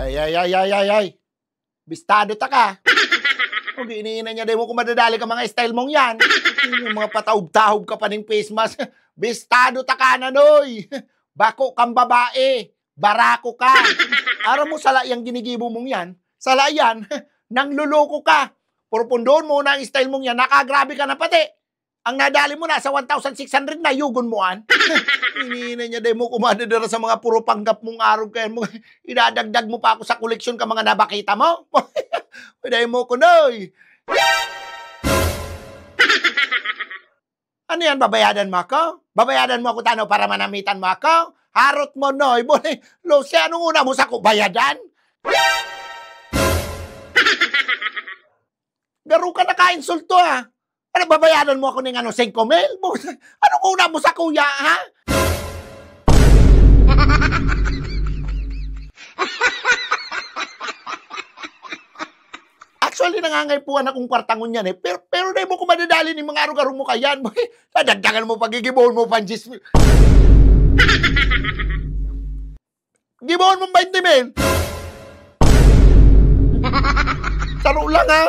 Ay. Bistado ta ka. Kung iniinan niya, di mo kung madadali ka mga style mong yan. Yung mga pataob-taob ka pa ng face mask. Bistado ta ka na, noy. Bako kang babae. Barako ka. Ara mo sala yung ginigibo mong yan. Sala yan. Nang luloko ka. Purpundoon mo na ang style mong yan. Nakagrabe ka na pati. Ang nadali mo na sa 1,600 na yugon mo an. Iniinan niya, di mo kumadadara sa mga puro panggap mong araw kaya mo. Idadagdag mo pa ako sa koleksyon ka mga nabakita mo. Pwede mo ko, noy. Ano yan, babayadan mo ako? Babayadan mo ako tano para manamitan mo ako? Harot mo, noy. Lucy, anong una mo sa ko? Bayadan? Garo ka na ka-insulto, ha? Ano, babayadan mo ako ng 5,000? Anong una mo sa kuya, ha? Actually, nangangaypuan akong kwartangon yan, eh. Pero di mo ko madadali ni mga araw-araw mo kayan. Dagdagan mo pagigibon mo, panjis. Gibon mo 20,000. Taro lang, ha?